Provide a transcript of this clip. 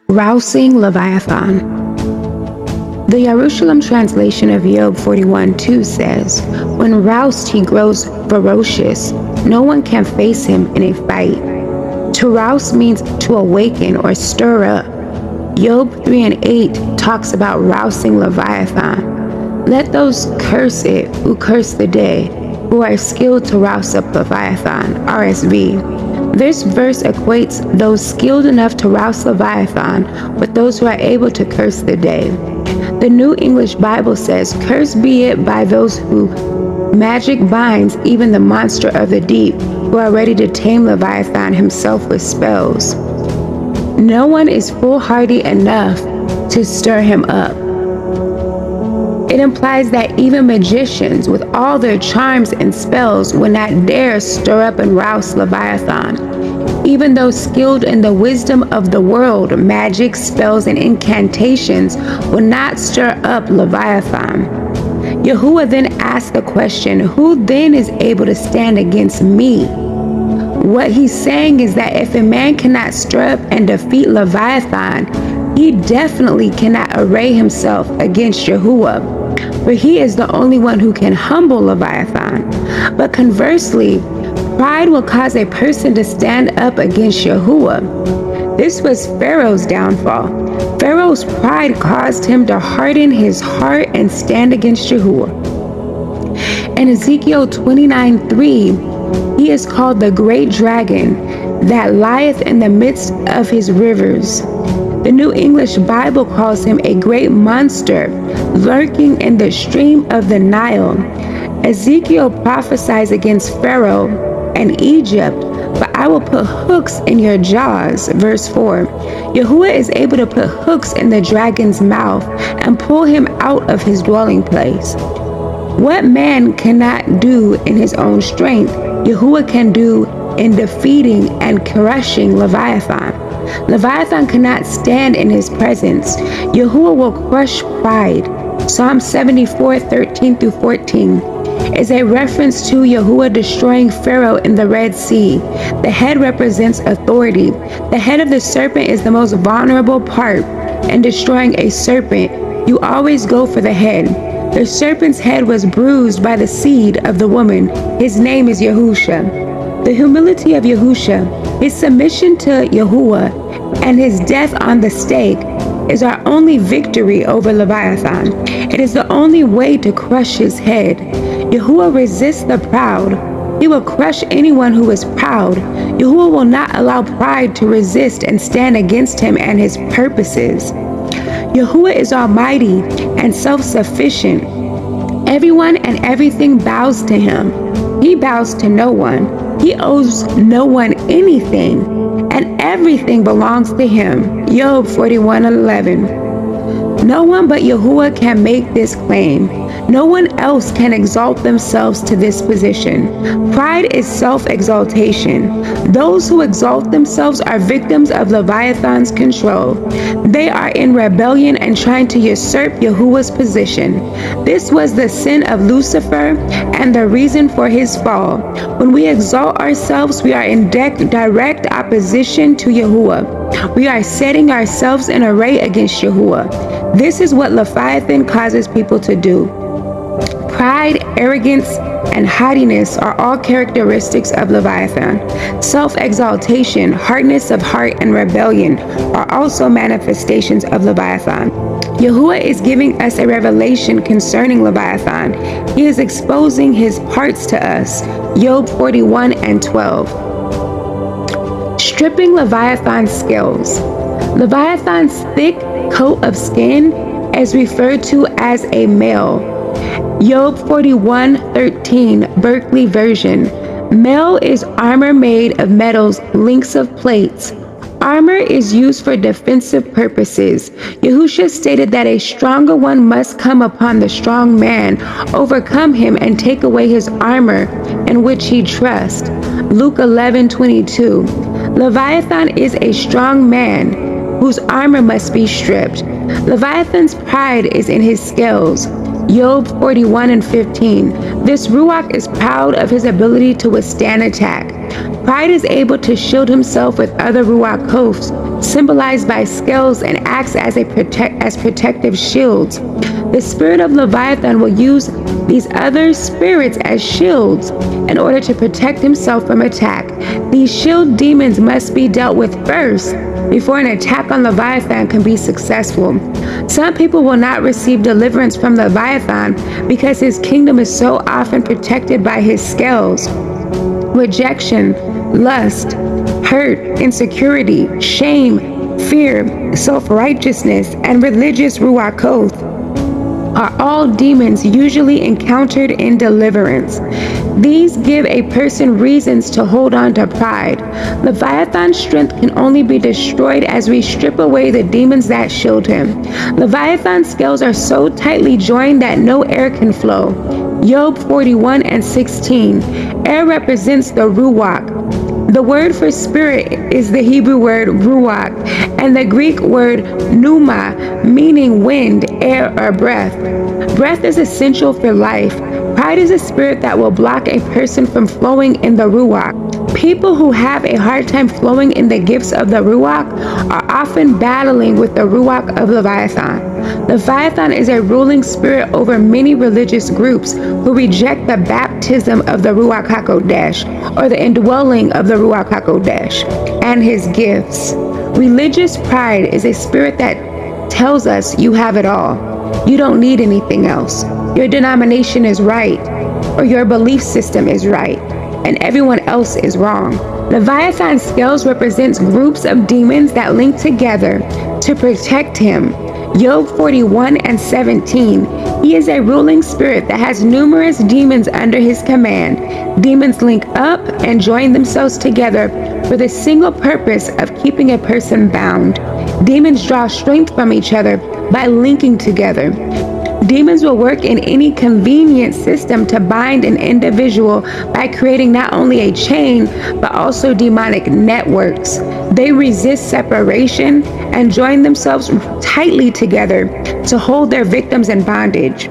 Rousing Leviathan. The Jerusalem translation of Job 41:2 says, "When roused he grows ferocious. No one can face him in a fight." To rouse means to awaken or stir up. Job 3:8 talks about rousing Leviathan. Let those curse it who curse the day, who are skilled to rouse up Leviathan. RSV. This verse equates those skilled enough to rouse Leviathan with those who are able to curse the day. The New English Bible says, "Cursed be it by those who magic binds even the monster of the deep, who are ready to tame Leviathan himself with spells." No one is foolhardy enough to stir him up. It implies that even magicians, with all their charms and spells, would not dare stir up and rouse Leviathan. Even those skilled in the wisdom of the world, magic, spells, and incantations, would not stir up Leviathan. Yahuwah then asked the question, who then is able to stand against me? What he's saying is that if a man cannot stir up and defeat Leviathan, he definitely cannot array himself against Yahuwah, for he is the only one who can humble Leviathan. But conversely, pride will cause a person to stand up against Yahuwah. This was Pharaoh's downfall. Pharaoh's pride caused him to harden his heart and stand against Yahuwah. In Ezekiel 29:3, he is called the great dragon that lieth in the midst of his rivers. The New English Bible calls him a great monster lurking in the stream of the Nile. Ezekiel prophesies against Pharaoh and Egypt, "But I will put hooks in your jaws." Verse 4. Yahuwah is able to put hooks in the dragon's mouth and pull him out of his dwelling place. What man cannot do in his own strength, Yahuwah can do in defeating and crushing Leviathan. Leviathan cannot stand in his presence. Yahuwah will crush pride. Psalm 74:13-14 is a reference to Yahuwah destroying Pharaoh in the Red Sea. The head represents authority. The head of the serpent is the most vulnerable part. In destroying a serpent, you always go for the head. The serpent's head was bruised by the seed of the woman. His name is Yahusha. The humility of Yahusha, his submission to Yahuwah, and his death on the stake is our only victory over Leviathan. It is the only way to crush his head. Yahuwah resists the proud. He will crush anyone who is proud. Yahuwah will not allow pride to resist and stand against him and his purposes. Yahuwah is almighty and self-sufficient. Everyone and everything bows to him. He bows to no one. He owes no one anything, and everything belongs to him. Job 41:11. No one but Yahuwah can make this claim. No one else can exalt themselves to this position. Pride is self-exaltation. Those who exalt themselves are victims of Leviathan's control. They are in rebellion and trying to usurp Yahuwah's position. This was the sin of Lucifer and the reason for his fall. When we exalt ourselves, we are in direct opposition to Yahuwah. We are setting ourselves in array against Yahuwah. This is what Leviathan causes people to do. Pride, arrogance, and haughtiness are all characteristics of Leviathan. Self-exaltation, hardness of heart, and rebellion are also manifestations of Leviathan. Yahuwah is giving us a revelation concerning Leviathan. He is exposing his parts to us. Job 41:12. Stripping Leviathan's scales. Leviathan's thick coat of skin is referred to as a mail. Job 41:13, Berkeley version. Mail is armor made of metals, links of plates. Armor is used for defensive purposes. Yahusha stated that a stronger one must come upon the strong man, overcome him, and take away his armor in which he trusts. Luke 11:22. Leviathan is a strong man whose armor must be stripped. Leviathan's pride is in his scales. Job 41:15. This Ruach is proud of his ability to withstand attack. Pride is able to shield himself with other Ruach hosts symbolized by scales, and acts as protective shields. The spirit of Leviathan will use these other spirits as shields in order to protect himself from attack. These shield demons must be dealt with first before an attack on Leviathan can be successful. Some people will not receive deliverance from Leviathan because his kingdom is so often protected by his scales. Rejection, lust, hurt, insecurity, shame, fear, self-righteousness, and religious ruach oath are all demons usually encountered in deliverance. These give a person reasons to hold on to pride. Leviathan's strength can only be destroyed as we strip away the demons that shield him. Leviathan's scales are so tightly joined that no air can flow. Job 41:16. Air represents the ruach. The word for spirit is the Hebrew word ruach and the Greek word pneuma, meaning wind, air, or breath. Breath is essential for life. Pride is a spirit that will block a person from flowing in the ruach. People who have a hard time flowing in the gifts of the ruach are often battling with the ruach of Leviathan. Leviathan is a ruling spirit over many religious groups who reject the baptism of the Ruach HaKodesh, or the indwelling of the Ruach HaKodesh, and his gifts. Religious pride is a spirit that tells us you have it all. You don't need anything else. Your denomination is right, or your belief system is right, and everyone else is wrong. Leviathan's scales represents groups of demons that link together to protect him. Job 41:17. He is a ruling spirit that has numerous demons under his command. Demons link up and join themselves together for the single purpose of keeping a person bound. Demons draw strength from each other by linking together. Demons will work in any convenient system to bind an individual by creating not only a chain, but also demonic networks. They resist separation and join themselves tightly together to hold their victims in bondage.